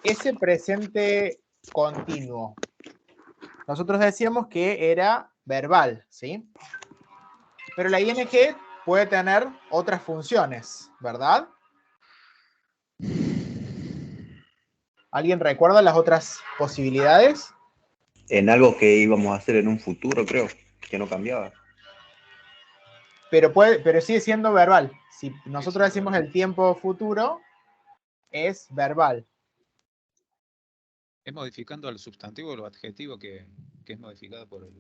ese presente continuo, nosotros decíamos que era verbal, ¿sí? Pero la ing puede tener otras funciones, ¿verdad? ¿Alguien recuerda las otras posibilidades? En algo que íbamos a hacer en un futuro, creo, que no cambiaba. Pero sigue siendo verbal. Si nosotros decimos el tiempo futuro, es verbal. Es modificando al sustantivo o el adjetivo que es modificado por el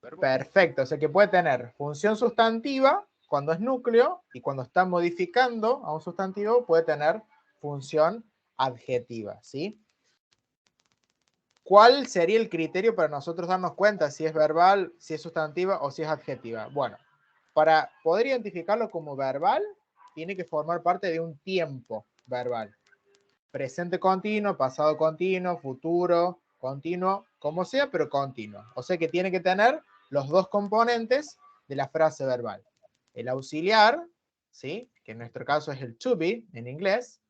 verbo. Perfecto, o sea que puede tener función sustantiva cuando es núcleo y cuando está modificando a un sustantivo puede tener función adjetiva, ¿sí? ¿Cuál sería el criterio para nosotros darnos cuenta si es verbal, si es sustantiva o si es adjetiva? Bueno, para poder identificarlo como verbal, tiene que formar parte de un tiempo verbal. Presente continuo, pasado continuo, futuro continuo, como sea, pero continuo. O sea que tiene que tener los dos componentes de la frase verbal. El auxiliar, ¿sí? Que en nuestro caso es el to be en inglés,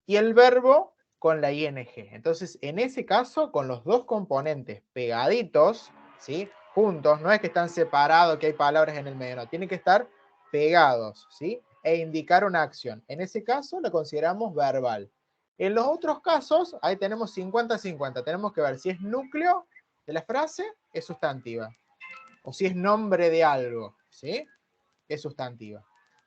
y el verbo con la ing. Entonces, en ese caso, con los dos componentes pegaditos, ¿sí? Juntos, no es que están separados, que hay palabras en el medio, no, tienen que estar pegados, ¿sí? E indicar una acción. En ese caso, lo consideramos verbal. En los otros casos, ahí tenemos 50-50. Tenemos que ver si es núcleo de la frase, es sustantiva. O si es nombre de algo, ¿sí? Es sustantiva.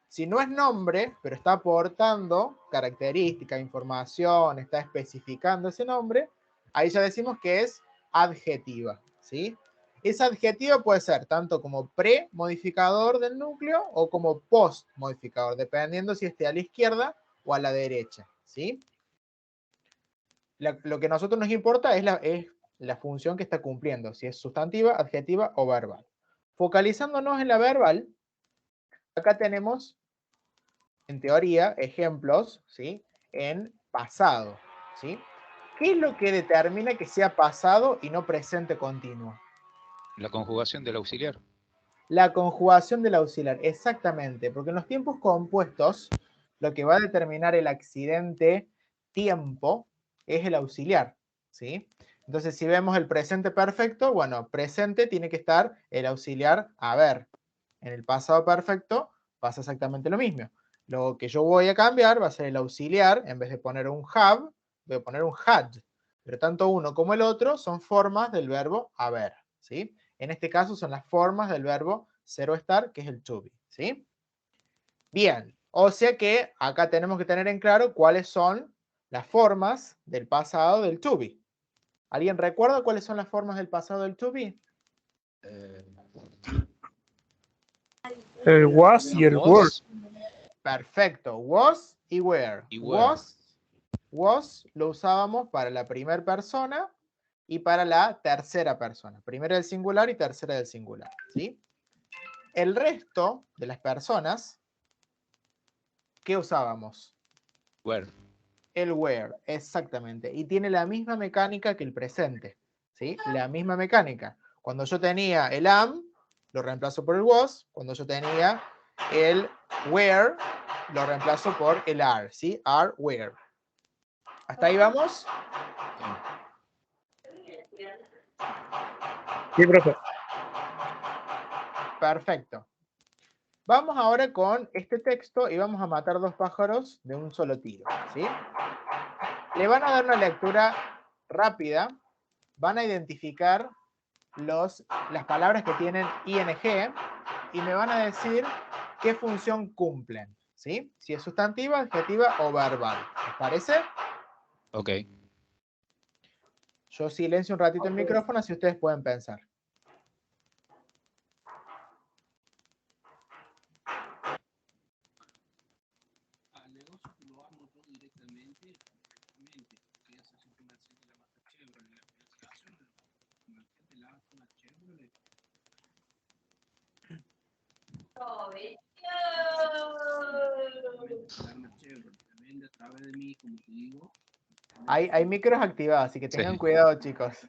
Si no es nombre, pero está aportando característica, información, está especificando ese nombre, ahí ya decimos que es adjetiva, ¿sí? Esa adjetiva puede ser tanto como pre-modificador del núcleo o como post-modificador, dependiendo si esté a la izquierda o a la derecha, ¿sí? Lo que a nosotros nos importa es la función que está cumpliendo, si es sustantiva, adjetiva o verbal. Focalizándonos en la verbal, acá tenemos en teoría, ejemplos, ¿sí? En pasado, ¿sí? ¿Qué es lo que determina que sea pasado y no presente continuo? La conjugación del auxiliar. La conjugación del auxiliar, exactamente, porque en los tiempos compuestos, lo que va a determinar el accidente tiempo es el auxiliar, ¿sí? Entonces, si vemos el presente perfecto, bueno, presente tiene que estar el auxiliar haber. En el pasado perfecto pasa exactamente lo mismo. Lo que yo voy a cambiar va a ser el auxiliar, en vez de poner un have, voy a poner un had. Pero tanto uno como el otro son formas del verbo haber, ¿sí? En este caso son las formas del verbo ser o estar, que es el to be, ¿sí? Bien, o sea que acá tenemos que tener en claro cuáles son las formas del pasado del to be. ¿Alguien recuerda cuáles son las formas del pasado del to be? El was y el were. Perfecto, was y were. Y were. Was lo usábamos para la primera persona y para la tercera persona. Primera del singular y tercera del singular, ¿sí? El resto de las personas, ¿qué usábamos? Were. El were, exactamente. Y tiene la misma mecánica que el presente, ¿sí? La misma mecánica. Cuando yo tenía el am, lo reemplazo por el was. Cuando yo tenía el were, lo reemplazo por el are, ¿sí? Are, were. ¿Hasta ahí vamos? Sí, profe. Perfecto. Vamos ahora con este texto y vamos a matar dos pájaros de un solo tiro, ¿sí? Le van a dar una lectura rápida, van a identificar las palabras que tienen ing y me van a decir qué función cumplen, ¿sí? Si es sustantiva, adjetiva o verbal. ¿Les parece? Ok. Yo silencio un ratito el micrófono así ustedes pueden pensar. Hay micros activados, así que tengan Sí. cuidado, chicos.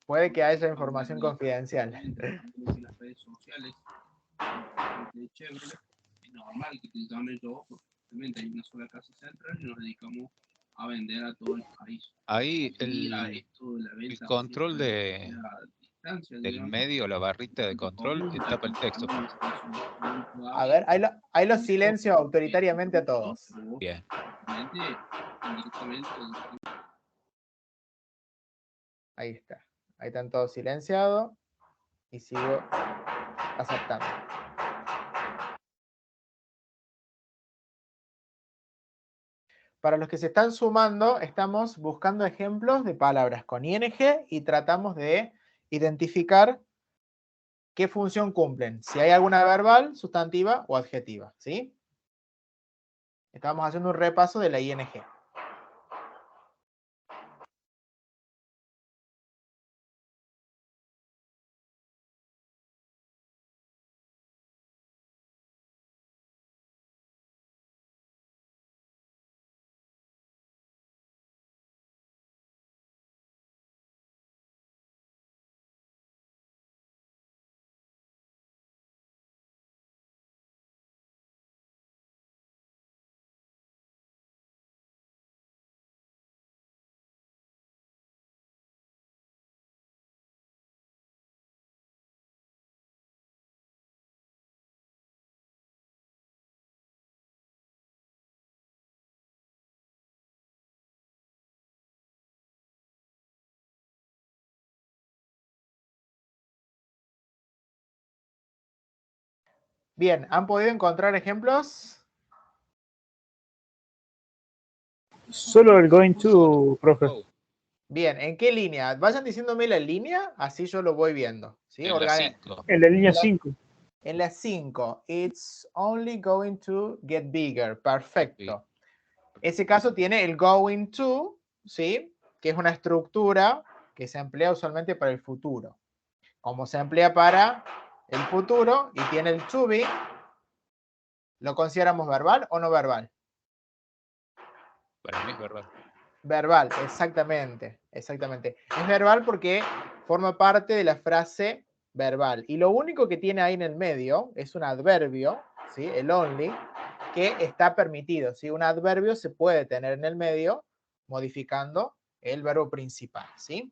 Puede que haya información confidencial. simplemente hay una sola casa central y nos dedicamos a vender a todo el país. Ahí Mira, esto de la el venta control a del digamos, medio, la barrita de control, común, tapa el texto. A ver, ahí los silencio autoritariamente a todos. Bien. Ahí está. Ahí están todos silenciados. Y sigo aceptando. Para los que se están sumando, estamos buscando ejemplos de palabras con ing y tratamos de identificar qué función cumplen. Si hay alguna verbal, sustantiva o adjetiva. ¿Sí? Estamos haciendo un repaso de la ing. Bien, ¿han podido encontrar ejemplos? Solo el going to, profe. Oh, Bien, ¿en qué línea? Vayan diciéndome la línea, así yo lo voy viendo. ¿Sí? en la 5. En la línea 5. En la 5, it's only going to get bigger. Perfecto. Ese caso tiene el going to, ¿sí? Que es una estructura que se emplea usualmente para el futuro. Como se emplea para el futuro y tiene el to be, ¿lo consideramos verbal o no verbal? Para mí es verdad. Verbal, exactamente, exactamente. Es verbal porque forma parte de la frase verbal. Y lo único que tiene ahí en el medio es un adverbio, ¿sí? El only, que está permitido, ¿sí? Un adverbio se puede tener en el medio modificando el verbo principal, ¿sí?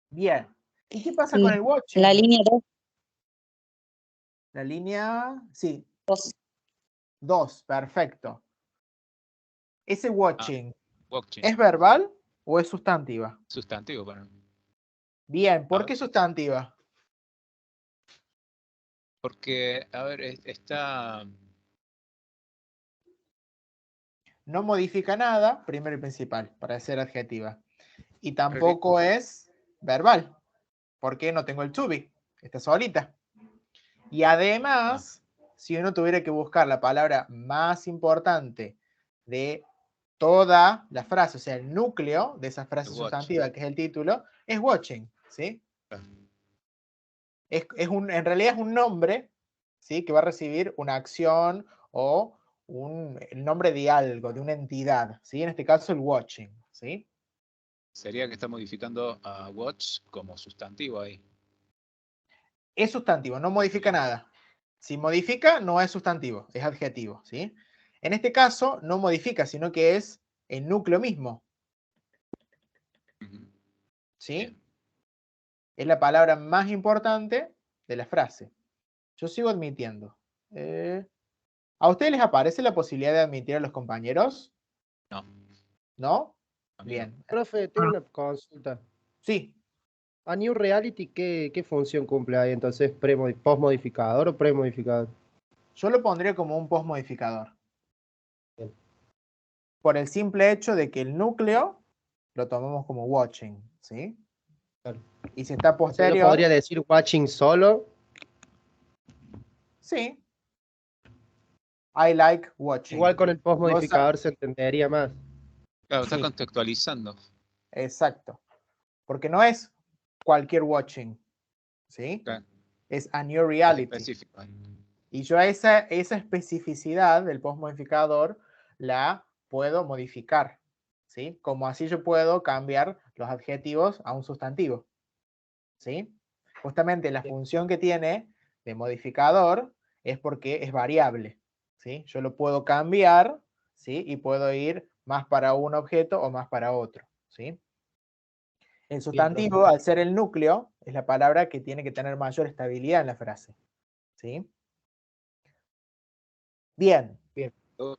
Bien. ¿Y qué pasa con el watching? La línea 2. La línea, sí. 2, perfecto. Ese watching, Watching. ¿es verbal o es sustantiva? Sustantivo para mí. Bien, ¿por Ah. qué sustantiva? Porque, a ver, está... No modifica nada, primero y principal, para ser adjetiva. Y tampoco es verbal, porque no tengo el to be, está solita. Y además, si uno tuviera que buscar la palabra más importante de toda la frase, o sea, el núcleo de esa frase sustantiva, que es el título, es watching, ¿sí? En realidad es un nombre, ¿sí? Que va a recibir una acción o el nombre de algo, de una entidad, ¿sí? En este caso el watching, ¿sí? Sería que está modificando a watch como sustantivo ahí. Es sustantivo, no modifica nada. Si modifica, no es sustantivo, es adjetivo, ¿sí? En este caso, no modifica, sino que es el núcleo mismo, ¿sí? Bien. Es la palabra más importante de la frase. Yo sigo admitiendo. ¿A ustedes les aparece la posibilidad de admitir a los compañeros? No. ¿No? A mí Bien. Profe, tengo una consulta. Sí. ¿A New Reality qué función cumple ahí? Entonces, ¿post-modificador o pre-modificador? Yo lo pondría como un post-modificador. Bien. Por el simple hecho de que el núcleo lo tomamos como watching, ¿sí? Claro. Y si está O sea, posterior... ¿yo podría decir watching solo? Sí. I like watching. Igual con el post-modificador se entendería más. Claro, Sí. está contextualizando. Exacto. Porque no es cualquier watching, ¿sí? Claro. Es a new Es reality. específico. Y yo esa especificidad del post-modificador la puedo modificar, ¿sí? Como así yo puedo cambiar los adjetivos a un sustantivo, ¿sí? Justamente la función que tiene de modificador es porque es variable, ¿sí? Yo lo puedo cambiar ¿sí? Y puedo ir más para un objeto o más para otro, ¿sí? El sustantivo, al ser el núcleo, es la palabra que tiene que tener mayor estabilidad en la frase, ¿sí? Bien. Oh,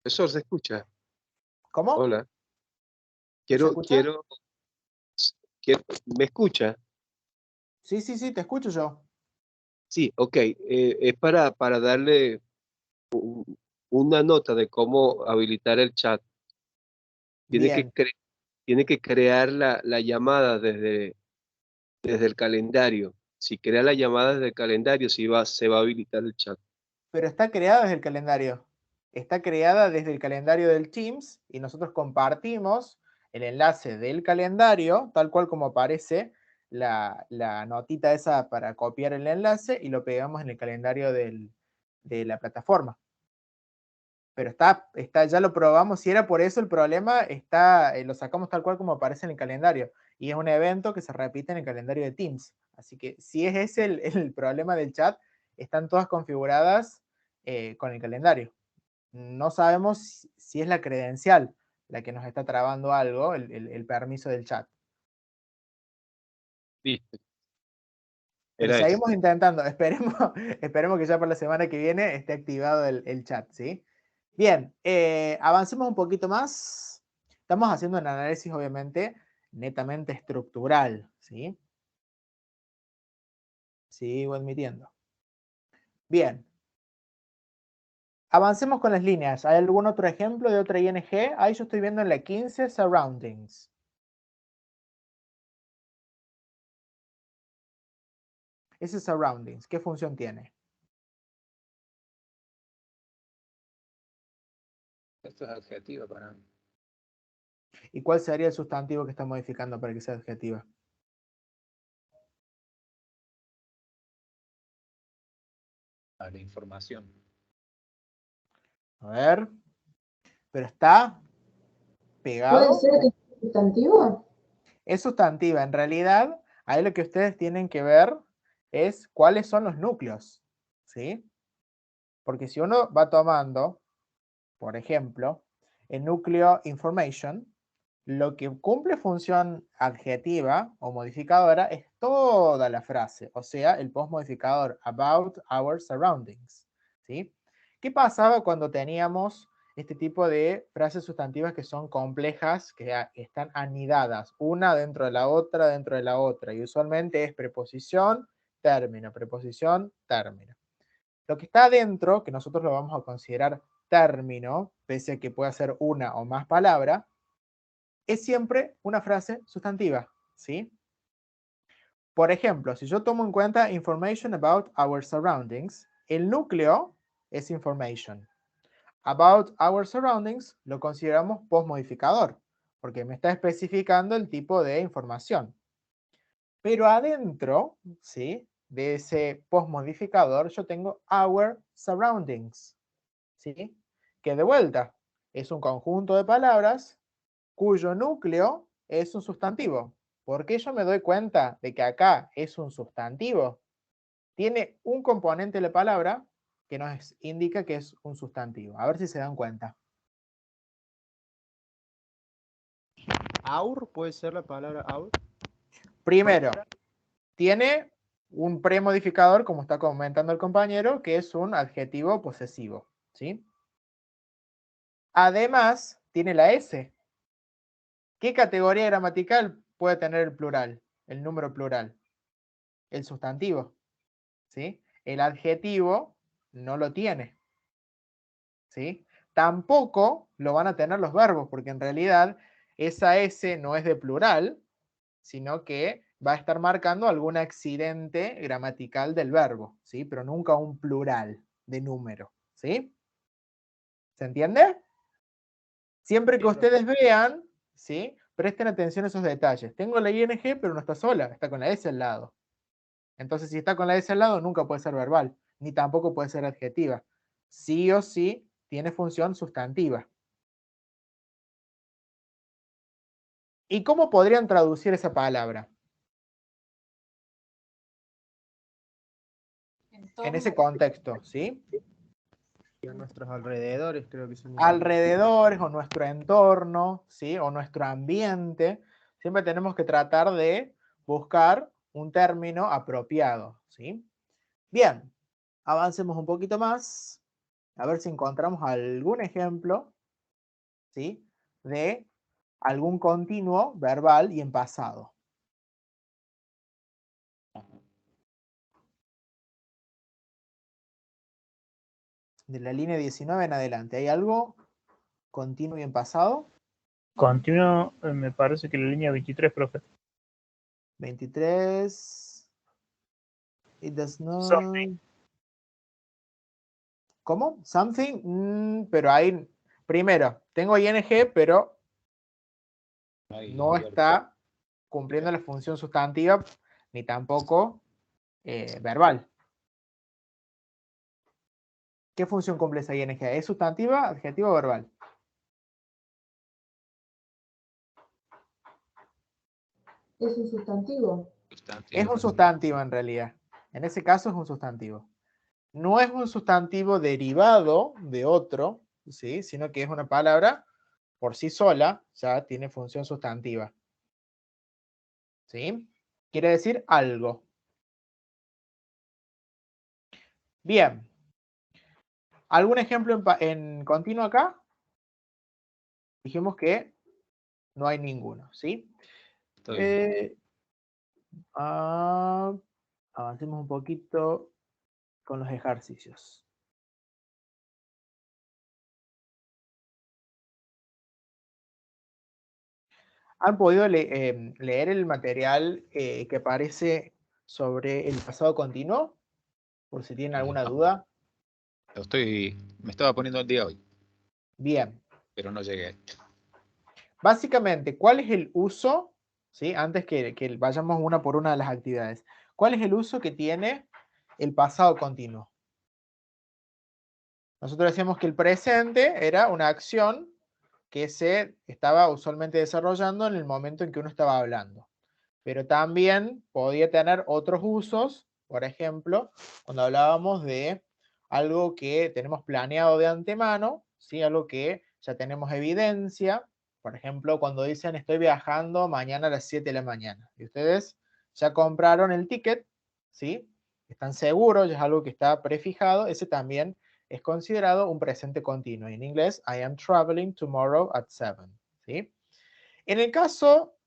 profesor, ¿se escucha? ¿Cómo? Hola. ¿Se Quiero, escucha? quiero, ¿me escucha? Sí, sí, sí, te escucho yo. Sí, ok. Es para darle una nota de cómo habilitar el chat. Tiene que, Bien, tiene que crear la llamada desde el calendario. Si crea la llamada desde el calendario, se va a habilitar el chat. pero está creada desde el calendario. Está creada desde el calendario del Teams y nosotros compartimos el enlace del calendario, tal cual como aparece la notita esa para copiar el enlace y lo pegamos en el calendario de la plataforma. Pero ya lo probamos, si era por eso el problema, lo sacamos tal cual como aparece en el calendario. Y es un evento que se repite en el calendario de Teams. Así que si es ese el problema del chat, están todas configuradas con el calendario. No sabemos si es la credencial la que nos está trabando algo, el permiso del chat. Listo. Pero Era eso. seguimos intentando, esperemos que ya para la semana que viene esté activado el chat, ¿sí? Bien, avancemos un poquito más. Estamos haciendo un análisis, obviamente, netamente estructural, ¿sí? Sigo admitiendo. Bien. Avancemos con las líneas. ¿Hay algún otro ejemplo de otra ING? Ahí yo estoy viendo en la 15, surroundings. Ese surroundings, ¿qué función tiene? Esto es adjetivo para mí. ¿Y cuál sería el sustantivo que está modificando para que sea adjetiva? A la información. A ver. Pero está pegado. ¿Puede ser que es sustantivo? Es sustantiva. En realidad, ahí lo que ustedes tienen que ver es cuáles son los núcleos, ¿sí? Porque si uno va tomando, por ejemplo, el núcleo information, lo que cumple función adjetiva o modificadora es toda la frase, o sea, el postmodificador about our surroundings, ¿sí? ¿Qué pasaba cuando teníamos este tipo de frases sustantivas que son complejas, que están anidadas, una dentro de la otra, y usualmente es preposición, término, preposición, término? Lo que está adentro, que nosotros lo vamos a considerar término, pese a que pueda ser una o más palabras, es siempre una frase sustantiva, ¿sí? Por ejemplo, si yo tomo en cuenta information about our surroundings, el núcleo es information. About our surroundings lo consideramos postmodificador, porque me está especificando el tipo de información. Pero adentro, ¿sí?, de ese postmodificador yo tengo our surroundings, ¿sí? Que de vuelta es un conjunto de palabras cuyo núcleo es un sustantivo. ¿Por qué yo me doy cuenta de que acá es un sustantivo? Tiene un componente de la palabra que nos indica que es un sustantivo. A ver si se dan cuenta. Our, puede ser la palabra our. Primero, tiene un premodificador, como está comentando el compañero, que es un adjetivo posesivo, ¿sí? Además, tiene la S. ¿Qué categoría gramatical puede tener el plural, el número plural? El sustantivo, ¿sí? El adjetivo no lo tiene, ¿sí? Tampoco lo van a tener los verbos, porque en realidad esa S no es de plural, sino que va a estar marcando algún accidente gramatical del verbo, ¿sí? Pero nunca un plural de número, ¿sí? ¿Se entiende? Siempre que ustedes vean, ¿sí?, presten atención a esos detalles. Tengo la ING, pero no está sola, está con la S al lado. Entonces, si está con la S al lado, nunca puede ser verbal, ni tampoco puede ser adjetiva. Sí o sí tiene función sustantiva. ¿Y cómo podrían traducir esa palabra? En ese contexto, ¿sí? Y a nuestros alrededores, creo que son. Alrededores o nuestro entorno, ¿sí? O nuestro ambiente. Siempre tenemos que tratar de buscar un término apropiado, ¿sí? Bien, avancemos un poquito más. A ver si encontramos algún ejemplo, ¿sí? De algún continuo verbal y en pasado. De la línea 19 en adelante, ¿hay algo continuo y en pasado? Continuo, me parece que la línea 23, profe. 23. It does not. Something. ¿Cómo? Something. Pero ahí, primero, tengo ing, pero hay no verbo. está cumpliendo la función sustantiva ni tampoco verbal. ¿Qué función cumple esa ing? ¿Es sustantiva, adjetiva o verbal? ¿Es un sustantivo? Es un sustantivo en realidad. En ese caso es un sustantivo. No es un sustantivo derivado de otro, ¿sí? Sino que es una palabra por sí sola, ya tiene función sustantiva. ¿Sí? Quiere decir algo. Bien. ¿Algún ejemplo en continuo acá? Dijimos que no hay ninguno, ¿sí? Avancemos un poquito con los ejercicios. ¿Han podido leer el material que aparece sobre el pasado continuo? Por si tienen alguna duda. Me estaba poniendo al día hoy, Bien. pero no llegué. Básicamente, ¿cuál es el uso? ¿Sí? Antes que vayamos una por una de las actividades. ¿Cuál es el uso que tiene el pasado continuo? Nosotros decíamos que el presente era una acción que se estaba usualmente desarrollando en el momento en que uno estaba hablando. Pero también podía tener otros usos, por ejemplo, cuando hablábamos de algo que tenemos planeado de antemano, ¿sí? Algo que ya tenemos evidencia, por ejemplo, cuando dicen estoy viajando mañana a las 7 de la mañana, y ustedes ya compraron el ticket, ¿sí? Están seguros, ya es algo que está prefijado, ese también es considerado un presente continuo. En inglés, I am traveling tomorrow at 7, ¿sí? En el caso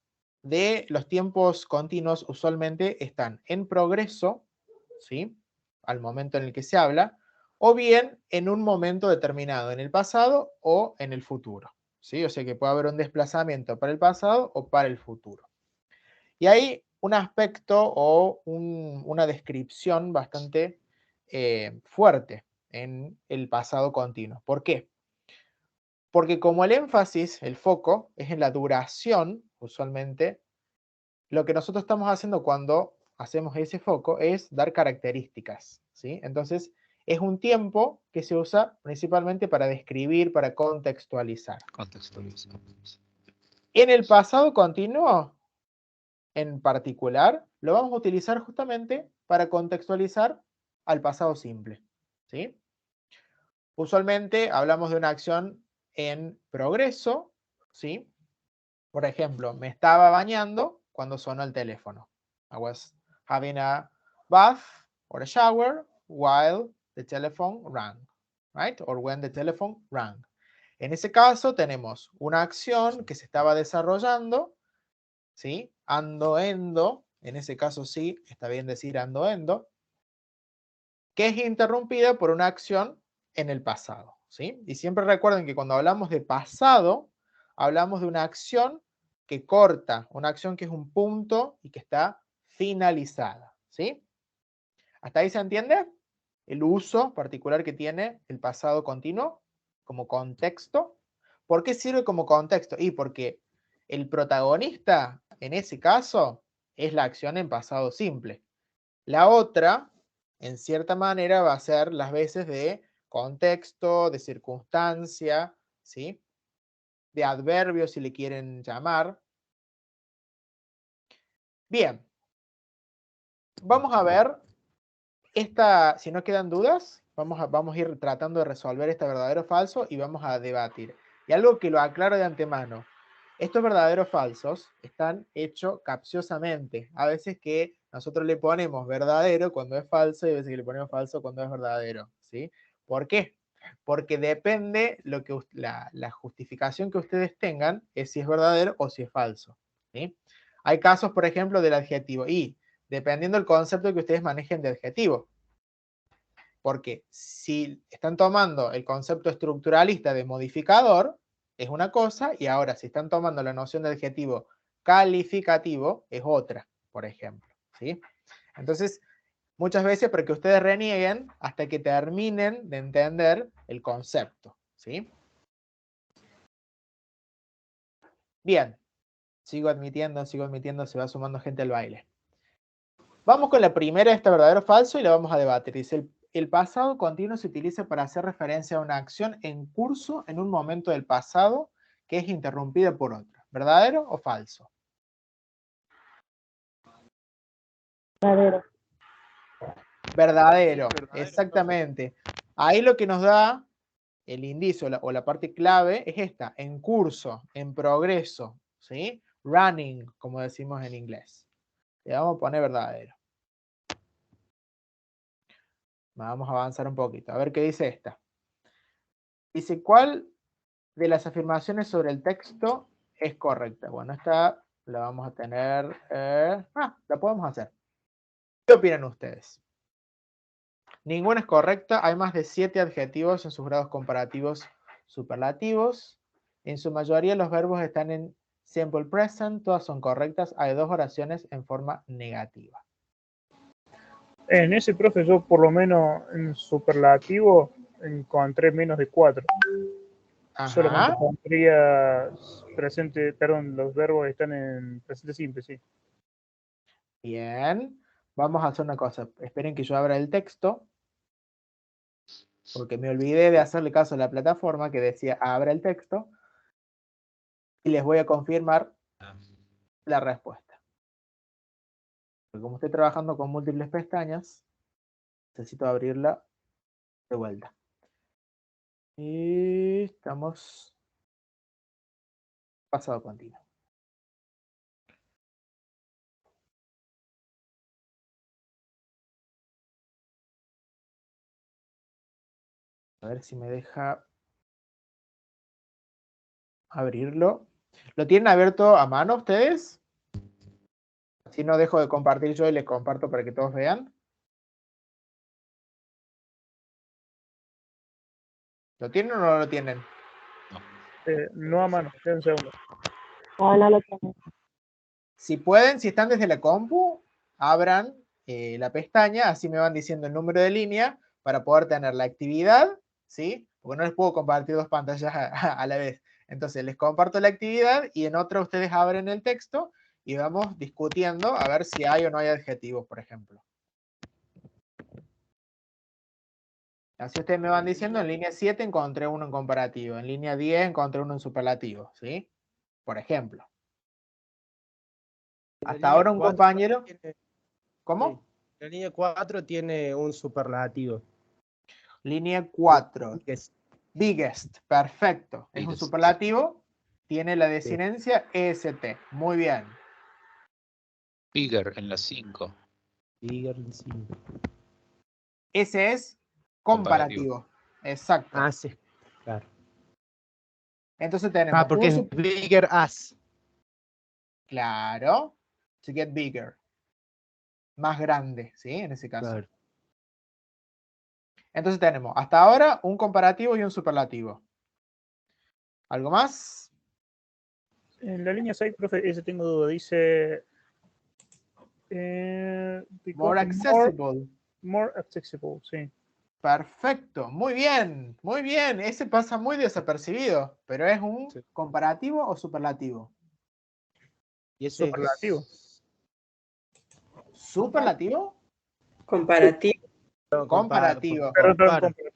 de los tiempos continuos, usualmente están en progreso, ¿sí? Al momento en el que se habla, o bien en un momento determinado, en el pasado o en el futuro, ¿sí? O sea que puede haber un desplazamiento para el pasado o para el futuro. Y hay un aspecto o una descripción bastante fuerte en el pasado continuo. ¿Por qué? Porque como el énfasis, el foco, es en la duración, usualmente, lo que nosotros estamos haciendo cuando hacemos ese foco es dar características, ¿sí? Entonces, es un tiempo que se usa principalmente para describir, para contextualizar. En el pasado continuo, en particular, lo vamos a utilizar justamente para contextualizar al pasado simple, ¿sí? Usualmente hablamos de una acción en progreso, ¿sí? Por ejemplo, me estaba bañando cuando sonó el teléfono. I was having a bath or a shower while the telephone rang, right? Or when the telephone rang. En ese caso tenemos una acción que se estaba desarrollando, ¿sí? Ando, endo, en ese caso sí, está bien decir ando, endo, que es interrumpida por una acción en el pasado, ¿sí? Y siempre recuerden que cuando hablamos de pasado, hablamos de una acción que corta, una acción que es un punto y que está finalizada, ¿sí? ¿Hasta ahí se entiende? El uso particular que tiene el pasado continuo como contexto. ¿Por qué sirve como contexto? Y porque el protagonista, en ese caso, es la acción en pasado simple. La otra, en cierta manera, va a ser las veces de contexto, de circunstancia, ¿sí? De adverbio, si le quieren llamar. Bien. Vamos a ver si no quedan dudas, vamos a ir tratando de resolver este verdadero o falso y vamos a debatir. Y algo que lo aclaro de antemano, estos verdaderos falsos están hechos capciosamente. A veces que nosotros le ponemos verdadero cuando es falso y a veces que le ponemos falso cuando es verdadero, ¿sí? ¿Por qué? Porque depende la justificación que ustedes tengan es si es verdadero o si es falso, ¿sí? Hay casos, por ejemplo, del adjetivo y dependiendo del concepto que ustedes manejen de adjetivo. Porque si están tomando el concepto estructuralista de modificador, es una cosa, y ahora si están tomando la noción de adjetivo calificativo, es otra, por ejemplo, ¿sí? Entonces, muchas veces para que ustedes renieguen hasta que terminen de entender el concepto, ¿sí? Bien, sigo admitiendo, se va sumando gente al baile. Vamos con la primera, este verdadero o falso, y la vamos a debatir. Dice, el pasado continuo se utiliza para hacer referencia a una acción en curso en un momento del pasado que es interrumpida por otra. ¿Verdadero o falso? Verdadero. Verdadero, exactamente. Ahí lo que nos da el indicio o la parte clave es esta, en curso, en progreso, ¿sí? Running, como decimos en inglés. Le vamos a poner verdadero. Vamos a avanzar un poquito. A ver qué dice esta. Dice, ¿cuál de las afirmaciones sobre el texto es correcta? Bueno, esta la vamos a tener... la podemos hacer. ¿Qué opinan ustedes? Ninguna es correcta. Hay más de 7 adjetivos en sus grados comparativos superlativos. En su mayoría los verbos están en simple present. Todas son correctas. Hay 2 oraciones en forma negativa. En ese, profe, yo por lo menos en superlativo encontré menos de 4. Solamente Ajá. pondría presente, perdón, los verbos están en presente simple, sí. Bien. Vamos a hacer una cosa. Esperen que yo abra el texto. Porque me olvidé de hacerle caso a la plataforma que decía abra el texto. Y les voy a confirmar la respuesta. Porque como estoy trabajando con múltiples pestañas, necesito abrirla de vuelta. Y estamos pasado continuo. A ver si me deja abrirlo. ¿Lo tienen abierto a mano ustedes? Si no dejo de compartir yo y les comparto para que todos vean. ¿Lo tienen o no lo tienen? No a mano, un segundo. No, no lo tengo. Si pueden, si están desde la compu, abran la pestaña, así me van diciendo el número de línea para poder tener la actividad, ¿sí? Porque no les puedo compartir 2 pantallas a la vez. Entonces les comparto la actividad y en otra ustedes abren el texto y vamos discutiendo a ver si hay o no hay adjetivos, por ejemplo. Así ustedes me van diciendo, en línea 7 encontré uno en comparativo, en línea 10 encontré uno en superlativo, ¿sí? Por ejemplo. Hasta ahora un compañero... ¿Cómo? Sí. La línea 4 tiene un superlativo. Línea 4. Biggest. Biggest, perfecto. Es un Biggest. superlativo, tiene la desinencia EST. Muy bien. Bigger en la 5. Bigger, sí. Ese es comparativo. Exacto. Ah, sí. Claro. Entonces tenemos porque es bigger as. Claro. To get bigger. Más grande, ¿sí? En ese caso. Claro. Entonces tenemos hasta ahora un comparativo y un superlativo. ¿Algo más? En la línea 6, profe, ese tengo duda. Dice... More accessible. More accessible, sí. Perfecto, muy bien, muy bien. Ese pasa muy desapercibido, pero ¿es un comparativo o superlativo? Y ese Superlativo. ¿Superlativo? Comparativo. Comparativo. Perdón, comparativo.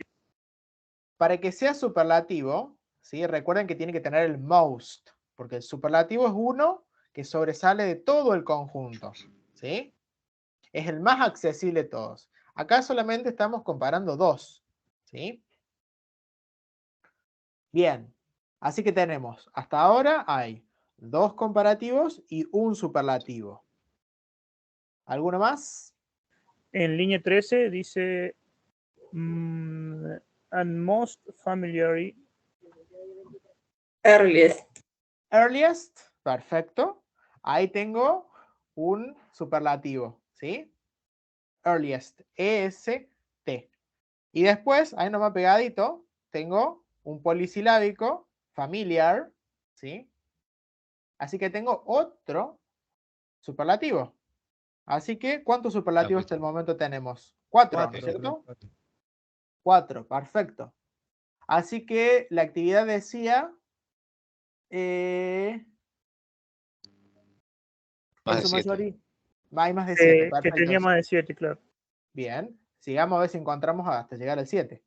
Para que sea superlativo, ¿sí? Recuerden que tiene que tener el most, porque el superlativo es uno que sobresale de todo el conjunto, ¿sí? Es el más accesible de todos. Acá solamente estamos comparando dos, ¿sí? Bien, así que tenemos, hasta ahora hay 2 comparativos y un superlativo. ¿Alguno más? En línea 13 dice and most familiar. Earliest. Earliest, perfecto. Ahí tengo un superlativo, ¿sí? Earliest, E-S-T. Y después, ahí nomás pegadito, tengo un polisilábico, familiar, ¿sí? Así que tengo otro superlativo. Así que, ¿cuántos superlativos hasta el momento tenemos? 4, ¿no es cierto? 4, perfecto. Así que la actividad decía... Más de en su 7. mayoría, hay más de 7, Que perfecto. tenía más de 7, claro. Bien, sigamos a ver si encontramos hasta llegar al 7.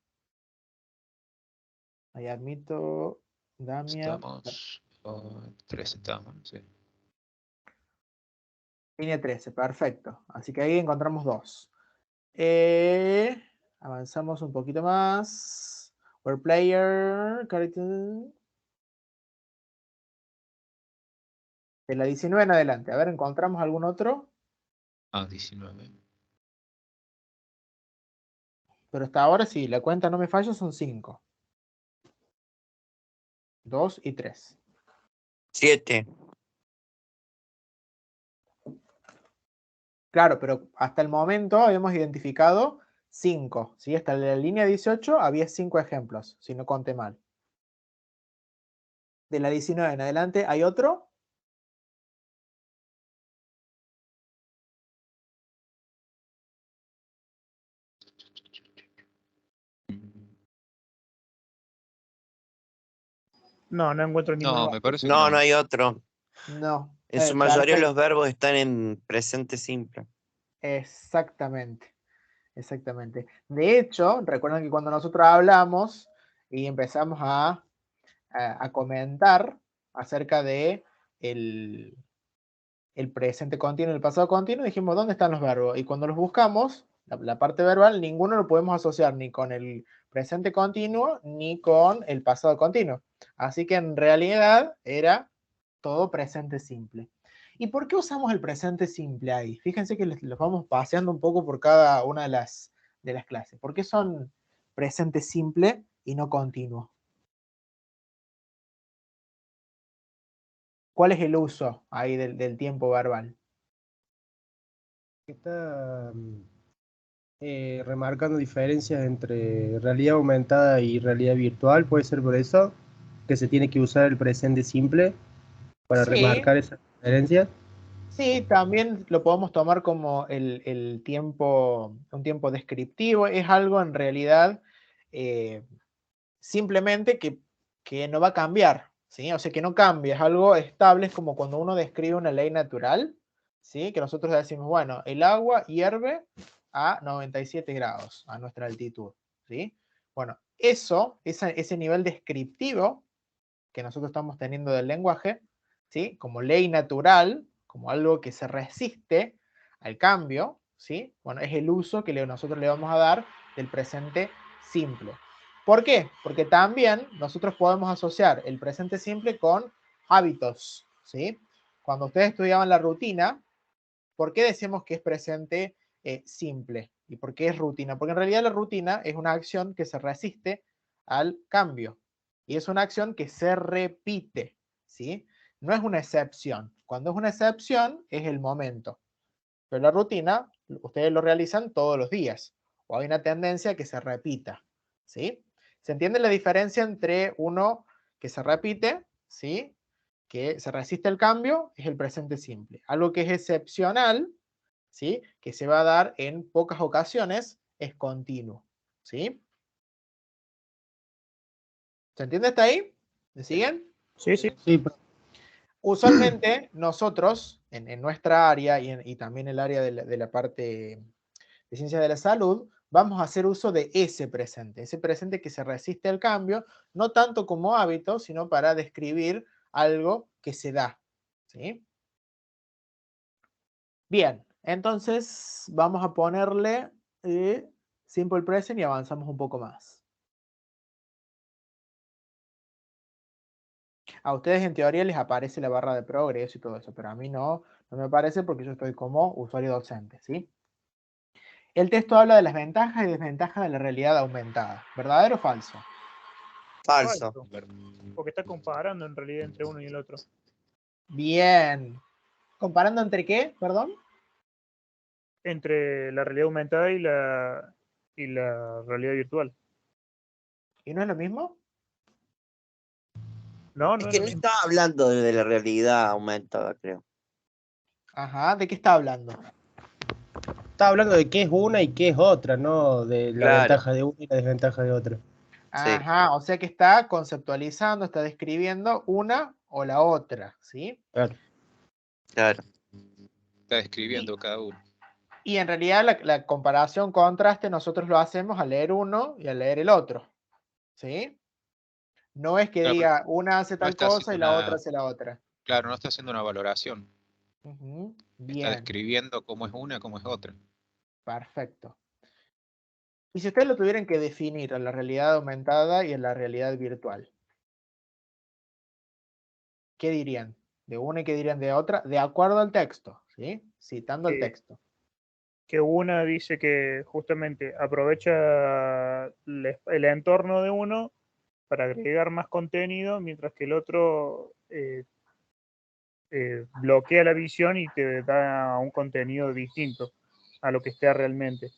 Ahí admito, Damia. Estamos... 3 estamos, sí. Línea 13, perfecto. Así que ahí encontramos 2. Avanzamos un poquito más. Where player, character. De la 19 en adelante. A ver, ¿encontramos algún otro? 19. Pero hasta ahora, si la cuenta no me falla, son 5. 2 y 3. 7. Claro, pero hasta el momento habíamos identificado 5. ¿Sí? Hasta la línea 18 había 5 ejemplos, si no conté mal. De la 19 en adelante, ¿hay otro? No, no encuentro ninguno. No, me parece que No, no. no hay otro. No. En su mayoría Perfecto. los verbos están en presente simple. Exactamente. Exactamente. De hecho, recuerden que cuando nosotros hablamos y empezamos a comentar acerca de el presente continuo y el pasado continuo, dijimos, ¿dónde están los verbos? Y cuando los buscamos, la parte verbal, ninguno lo podemos asociar ni con el presente continuo ni con el pasado continuo. Así que en realidad era todo presente simple. ¿Y por qué usamos el presente simple ahí? Fíjense que los vamos paseando un poco por cada una de las clases. ¿Por qué son presente simple y no continuo? ¿Cuál es el uso ahí del tiempo verbal? Está remarcando diferencias entre realidad aumentada y realidad virtual, puede ser por eso que se tiene que usar el presente simple para Sí. remarcar esas diferencias. Sí, también lo podemos tomar como el tiempo, un tiempo descriptivo. Es algo en realidad simplemente que no va a cambiar, ¿sí? O sea, que no cambia, es algo estable, es como cuando uno describe una ley natural, ¿sí? Que nosotros decimos, bueno, el agua hierve a 97 grados a nuestra altitud, ¿sí? Bueno, ese nivel descriptivo que nosotros estamos teniendo del lenguaje, ¿sí? Como ley natural, como algo que se resiste al cambio, ¿sí? Bueno, es el uso que nosotros le vamos a dar del presente simple. ¿Por qué? Porque también nosotros podemos asociar el presente simple con hábitos, ¿sí? Cuando ustedes estudiaban la rutina, ¿por qué decimos que es presente simple? ¿Y por qué es rutina? Porque en realidad la rutina es una acción que se resiste al cambio. Y es una acción que se repite, ¿sí? No es una excepción. Cuando es una excepción, es el momento. Pero la rutina, ustedes lo realizan todos los días. O hay una tendencia que se repita, ¿sí? ¿Se entiende la diferencia entre uno que se repite, ¿sí? Que se resiste al cambio, es el presente simple. Algo que es excepcional, ¿sí? Que se va a dar en pocas ocasiones, es continuo, ¿sí? ¿Se entiende hasta ahí? ¿Me siguen? Sí, sí. Sí, Usualmente nosotros, en nuestra área y también el área de la parte de ciencia de la salud, vamos a hacer uso de ese presente que se resiste al cambio, no tanto como hábito, sino para describir algo que se da, ¿sí? Bien, entonces vamos a ponerle Simple Present y avanzamos un poco más. A ustedes en teoría les aparece la barra de progreso y todo eso, pero a mí no me aparece porque yo estoy como usuario docente, ¿sí? El texto habla de las ventajas y desventajas de la realidad aumentada. ¿Verdadero o falso? Falso. Porque está comparando en realidad entre uno y el otro. Bien. ¿Comparando entre qué? Perdón. Entre la realidad aumentada y la realidad virtual. ¿Y no es lo mismo? No, Es no es que lo no mismo. estaba hablando de la realidad aumentada, creo. Ajá, ¿de qué está hablando? Está hablando de qué es una y qué es otra, no de la Claro. ventaja de una y la desventaja de otra. Sí. Ajá, o sea que está conceptualizando, está describiendo una o la otra, ¿sí? Claro. Claro. Está describiendo cada uno. Y en realidad la comparación, contraste, nosotros lo hacemos al leer uno y al leer el otro, ¿sí? No es que Claro, diga una hace no tal está cosa y haciendo la otra una, hace la otra. claro, no está haciendo una valoración. Ujú, Está bien, describiendo cómo es una, cómo es otra. perfecto. Y si ustedes lo tuvieran que definir en la realidad aumentada y en la realidad virtual, ¿qué dirían? De una y qué dirían de otra, de acuerdo al texto, ¿sí? Citando el Que, texto. que una dice que justamente aprovecha el entorno de uno para agregar más contenido, mientras que el otro bloquea la visión y te da un contenido distinto a lo que está realmente.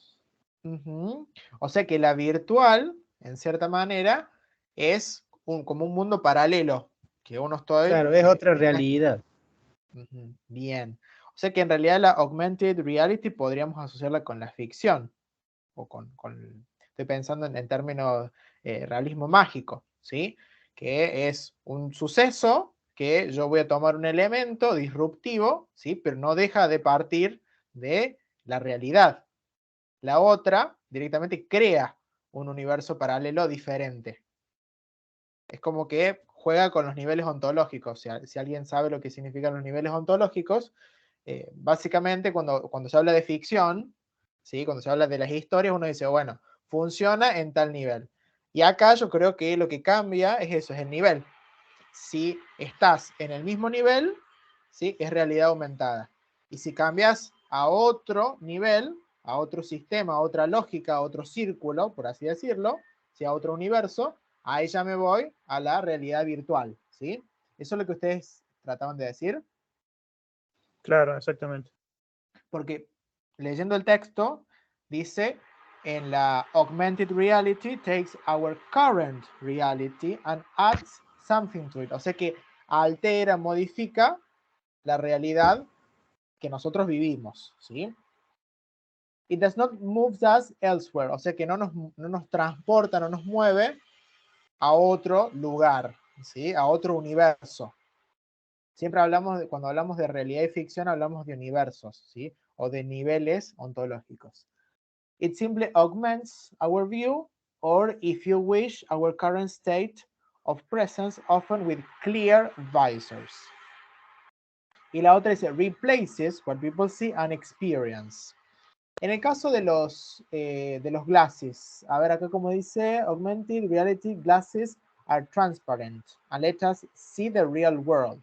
Ujú. O sea que la virtual, en cierta manera, es como un mundo paralelo, que uno está... Claro, es otra realidad. Ujú, bien. O sea que en realidad la augmented reality podríamos asociarla con la ficción, o estoy pensando en términos realismo mágico, ¿sí? Que es un suceso que yo voy a tomar un elemento disruptivo, ¿sí? Pero no deja de partir de la realidad. La otra directamente crea un universo paralelo diferente. Es como que juega con los niveles ontológicos. Si alguien sabe lo que significan los niveles ontológicos, básicamente cuando se habla de ficción, ¿sí? Cuando se habla de las historias, uno dice, bueno, funciona en tal nivel. Y acá yo creo que lo que cambia es eso, es el nivel. Si estás en el mismo nivel, ¿sí? Es realidad aumentada. Y si cambias a otro nivel, a otro sistema, a otra lógica, a otro círculo, por así decirlo, ¿sí? A otro universo, ahí ya me voy a la realidad virtual, ¿sí? Eso es lo que ustedes trataban de decir. Claro, exactamente. Porque leyendo el texto, dice, en la augmented reality takes our current reality and adds something to it. O sea que altera, modifica la realidad que nosotros vivimos, ¿sí? It does not move us elsewhere. O sea que no nos transporta, no nos mueve a otro lugar, ¿sí? A otro universo. Siempre hablamos, cuando hablamos de realidad y ficción, hablamos de universos, ¿sí? O de niveles ontológicos. It simply augments our view, or if you wish, our current state of presence, often with clear visors. Y la otra dice, replaces what people see and experience. En el caso de los glasses, a ver acá como dice, augmented reality glasses are transparent and let us see the real world,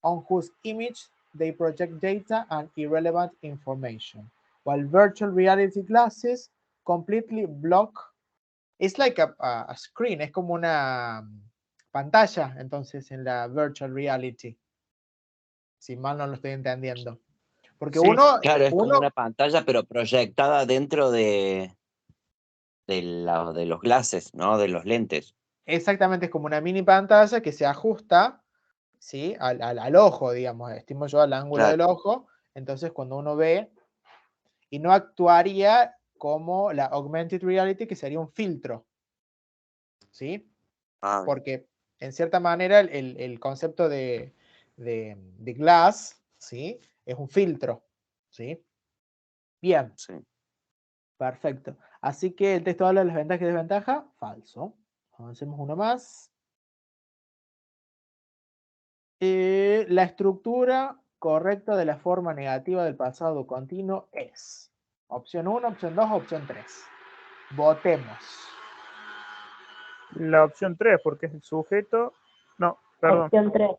on whose image they project data and irrelevant information, while virtual reality glasses completely block. It's like a screen, es como una pantalla, entonces, en la virtual reality. Si mal no lo estoy entendiendo. Porque Sí, Claro, es como una pantalla, pero proyectada dentro de los glasses, ¿no? De los lentes. exactamente, es como una mini pantalla que se ajusta, ¿sí? Al ojo, digamos, estimo yo al ángulo Claro. del ojo. Entonces, cuando uno ve, y no actuaría como la augmented reality, que sería un filtro, ¿sí? Ah, Porque en cierta manera el concepto de glass, ¿sí? Es un filtro, ¿sí? Bien, sí. perfecto. Así que el texto habla de las ventajas y desventajas, falso. Avancemos uno más. La estructura correcta de la forma negativa del pasado continuo es. Opción 1, opción 2, opción 3. Votemos. La opción 3, porque es el sujeto. No, perdón. Opción 3.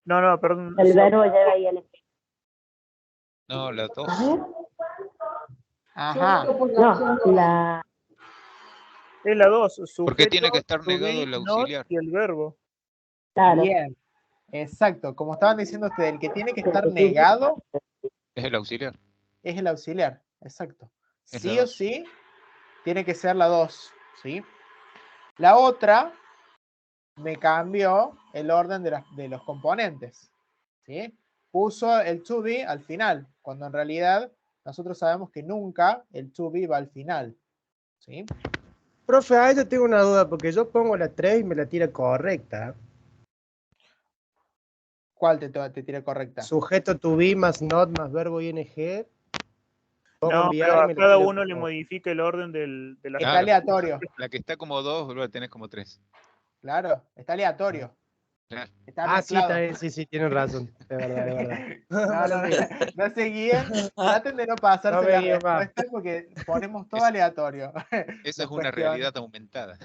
No, perdón. El verbo lleva ING. No, la A 2. ver. Ajá. No, la. Es la 2. Sujeto, Porque tiene que estar to be, negado el not auxiliar. y el verbo. Claro. Bien. Exacto. Como estaban diciendo ustedes, el que tiene que estar Sí. negado Es el auxiliar. es el auxiliar. Exacto. Es Sí la o 2. sí, tiene que ser la 2. ¿Sí? La otra me cambió el orden de los componentes. ¿Sí? Puso el to be al final, cuando en realidad nosotros sabemos que nunca el to be va al final. ¿Sí? Profe, ahí yo tengo una duda, porque yo pongo la 3 y me la tira correcta. ¿Cuál te tira correcta? Sujeto to be más not más verbo ing. Pongo No, enviar pero y a me la cada tira uno le correcta. modifica el orden de la Está Claro. aleatorio. La que está como 2, vos la tenés como 3. Claro, está aleatorio. Claro. Está Ah, sí, mezclado. está bien, sí, tienen razón. Es verdad, es verdad. No, Mala mía. no se guíen, traten de no pasarse No me las guío más. respuestas porque ponemos todo Es- aleatorio. Esa Los es una cuestion- realidad aumentada.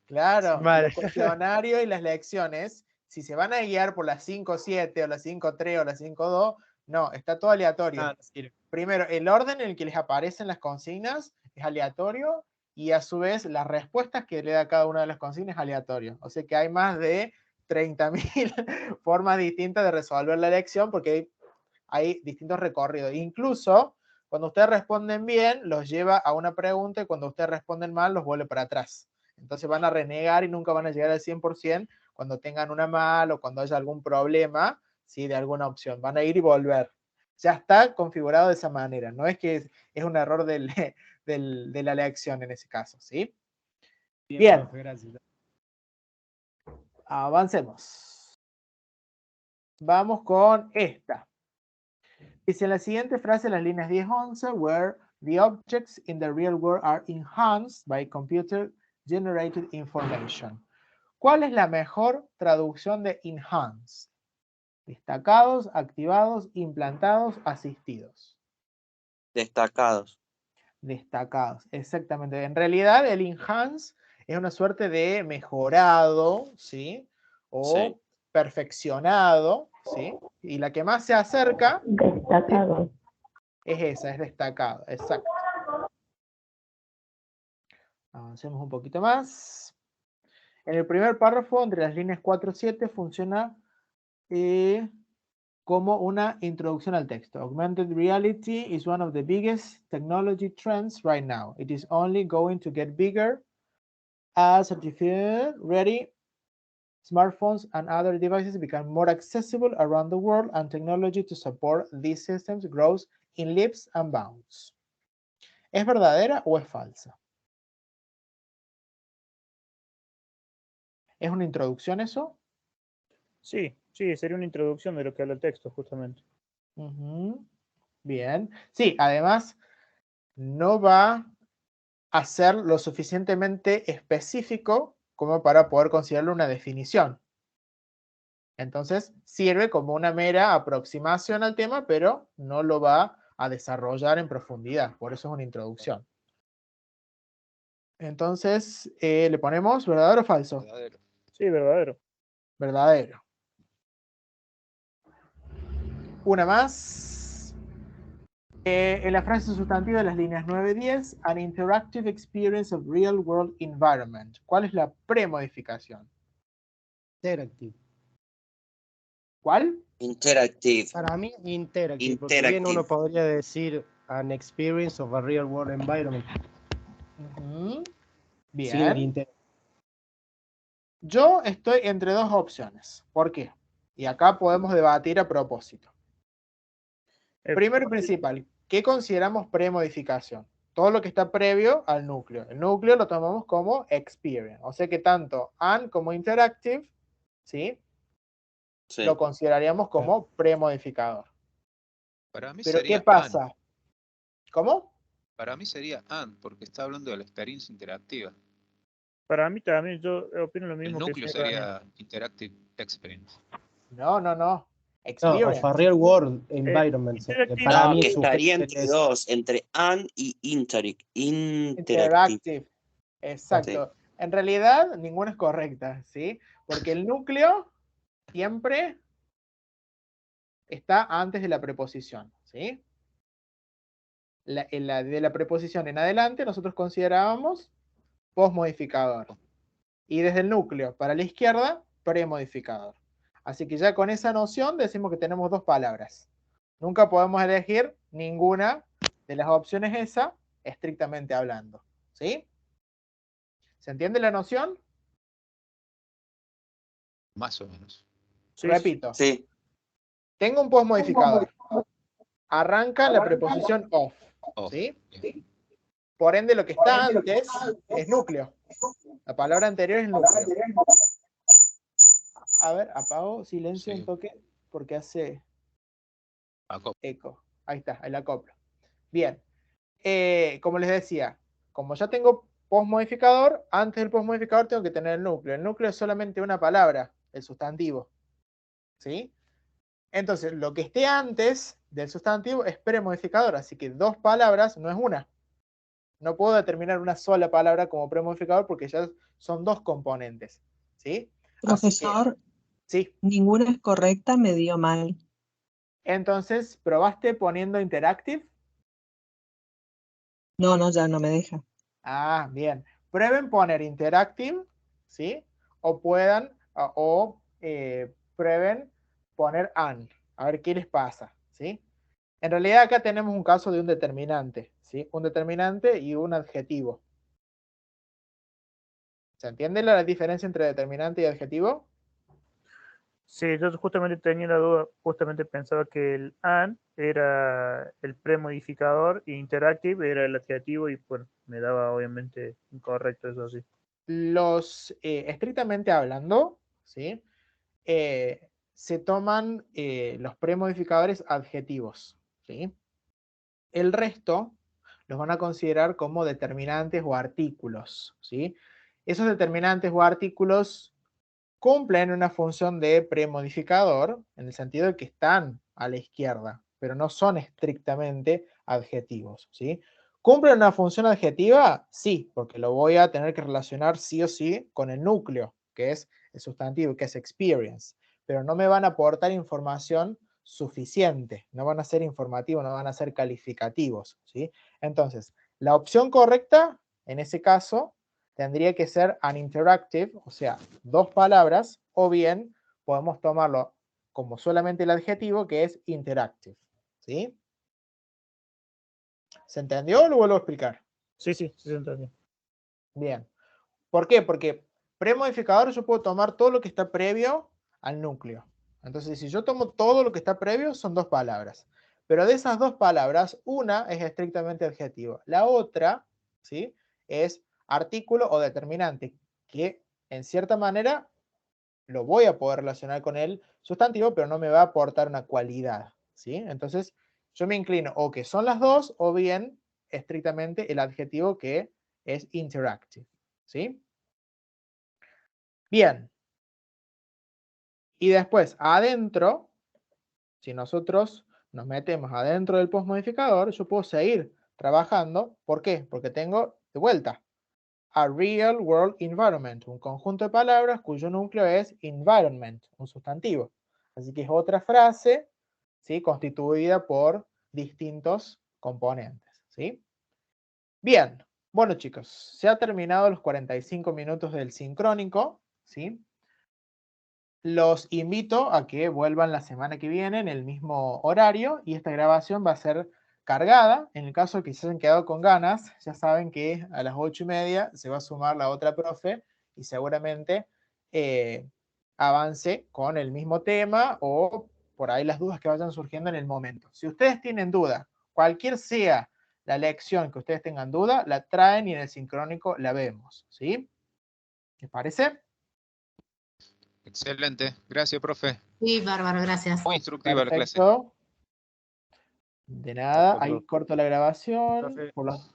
Claro, Vale. los cuestionarios y las lecciones, si se van a guiar por las 5.7 o las 5.3 o las 5.2, no, está todo aleatorio. Ah, no sirve. Primero, el orden en el que les aparecen las consignas es aleatorio y a su vez las respuestas que le da cada una de las consignas es aleatorio. O sea que hay más de 30.000 formas distintas de resolver la lección porque hay distintos recorridos. Incluso cuando ustedes responden bien, los lleva a una pregunta y cuando ustedes responden mal, los vuelve para atrás. Entonces van a renegar y nunca van a llegar al 100% cuando tengan una mal o cuando haya algún problema, ¿sí? De alguna opción. Van a ir y volver. Ya está configurado de esa manera. No es que es un error de la lección en ese caso, ¿sí? Bien. Profe, gracias. Avancemos. Vamos con esta. Dice en la siguiente frase, las líneas 10-11, where the objects in the real world are enhanced by computer-generated information. ¿Cuál es la mejor traducción de enhanced? Destacados, activados, implantados, asistidos. Destacados. Destacados, exactamente. En realidad el enhance es una suerte de mejorado, ¿sí? O Sí. perfeccionado, ¿sí? Y la que más se acerca Destacado. es esa, es destacado, exacto. Avancemos un poquito más. En el primer párrafo, entre las líneas 4 y 7, funciona como una introducción al texto. Augmented reality is one of the biggest technology trends right now. It is only going to get bigger as artificial ready smartphones and other devices become more accessible around the world and technology to support these systems grows in leaps and bounds. ¿Es verdadera o es falsa? ¿Es una introducción eso? Sí, sería una introducción de lo que habla el texto, justamente. Bien. Sí, además no va a ser lo suficientemente específico como para poder considerarlo una definición. Entonces sirve como una mera aproximación al tema, pero no lo va a desarrollar en profundidad. Por eso es una introducción. Entonces, le ponemos verdadero o falso. Verdadero. Sí, verdadero. Verdadero. Una más. En la frase sustantiva de las líneas 9 y 10, an interactive experience of real world environment. ¿Cuál es la premodificación? Interactive. ¿Cuál? Interactive. Para mí, interactive, porque bien Interactive. uno podría decir an experience of a real world environment. Sin el Bien. inter. Yo estoy entre dos opciones. ¿Por qué? Y acá podemos debatir a propósito. Primero y principal, ¿qué consideramos premodificación? Todo lo que está previo al núcleo. El núcleo lo tomamos como experience. O sea que tanto an como interactive, ¿sí? Sí. Lo consideraríamos como premodificador. Para mí Pero sería ¿qué pasa? AND. ¿Cómo? Para mí sería AND, porque está hablando de la experiencia interactiva. Para mí también, yo opino lo El mismo que núcleo el señor Daniel. sería Interactive Experience. No. No, Experience. of a real world environment. interactive. Para No, mí que su estaría jefe entre es- dos, entre an y interactive. Interactive. Exacto. En realidad, ninguna es correcta, ¿sí? Porque el núcleo siempre está antes de la preposición, ¿sí? De la preposición en adelante nosotros considerábamos postmodificador. Y desde el núcleo para la izquierda, premodificador. Así que ya con esa noción decimos que tenemos dos palabras. Nunca podemos elegir ninguna de las opciones esa, estrictamente hablando. ¿Sí? ¿Se entiende la noción? Más o menos. Sí, Repito. Sí, Tengo un postmodificador. Arranca la preposición of. Off. ¿Sí? Bien. Por ende, lo que está antes es núcleo. La palabra anterior es núcleo. A ver, apago, silencio Sí. un toque, porque hace Acopla. eco. Ahí está, el acoplo. Bien. Como les decía, como ya tengo postmodificador, antes del postmodificador tengo que tener el núcleo. El núcleo es solamente una palabra, el sustantivo. ¿Sí? Entonces, lo que esté antes del sustantivo es premodificador, así que dos palabras no es una. No puedo determinar una sola palabra como premodificador porque ya son dos componentes. ¿Sí? Así que, Profesor, sí. ninguna es correcta, me dio mal. Entonces, ¿probaste poniendo interactive? No, ya no me deja. Ah, bien. Prueben poner interactive, ¿sí? O prueben poner an. A ver qué les pasa, ¿sí? En realidad acá tenemos un caso de un determinante, ¿sí? Un determinante y un adjetivo. ¿Se entiende la diferencia entre determinante y adjetivo? Sí, yo justamente tenía la duda, justamente pensaba que el and era el premodificador e interactive era el adjetivo y bueno, me daba obviamente incorrecto eso sí. Estrictamente hablando, ¿sí? Se toman los premodificadores adjetivos, ¿sí? El resto los van a considerar como determinantes o artículos, ¿sí? Esos determinantes o artículos cumplen una función de premodificador en el sentido de que están a la izquierda, pero no son estrictamente adjetivos, ¿sí? ¿Cumplen una función adjetiva? Sí, porque lo voy a tener que relacionar sí o sí con el núcleo, que es el sustantivo, que es experience, pero no me van a aportar información suficiente, no van a ser informativos, no van a ser calificativos, ¿sí? Entonces, la opción correcta, en ese caso, tendría que ser an interactive, o sea, dos palabras, o bien podemos tomarlo como solamente el adjetivo, que es interactive, ¿sí? ¿Se entendió o lo vuelvo a explicar? Sí, se entendió. Bien. ¿Por qué? Porque premodificador yo puedo tomar todo lo que está previo al núcleo. Entonces, si yo tomo todo lo que está previo, son dos palabras. Pero de esas dos palabras, una es estrictamente adjetivo. La otra, ¿sí? Es artículo o determinante, que en cierta manera lo voy a poder relacionar con el sustantivo, pero no me va a aportar una cualidad, ¿sí? Entonces, yo me inclino o que son las dos, o bien estrictamente el adjetivo que es interactive, ¿sí? Bien. Y después, adentro, si nosotros nos metemos adentro del postmodificador, yo puedo seguir trabajando. ¿Por qué? Porque tengo, de vuelta, a real world environment, un conjunto de palabras cuyo núcleo es environment, un sustantivo. Así que es otra frase, ¿sí? Constituida por distintos componentes, ¿sí? Bien, bueno chicos, se ha terminado los 45 minutos del sincrónico, ¿sí? Los invito a que vuelvan la semana que viene en el mismo horario y esta grabación va a ser cargada. En el caso de que se hayan quedado con ganas, ya saben que a las 8:30 se va a sumar la otra profe y seguramente avance con el mismo tema o por ahí las dudas que vayan surgiendo en el momento. Si ustedes tienen duda, cualquier sea la lección que ustedes tengan duda, la traen y en el sincrónico la vemos, ¿sí? ¿Les parece? Excelente. Gracias, profe. Sí, bárbaro, gracias. Muy instructiva la clase. Perfecto. De nada, ahí Perfecto. corto la grabación. Profe. Por los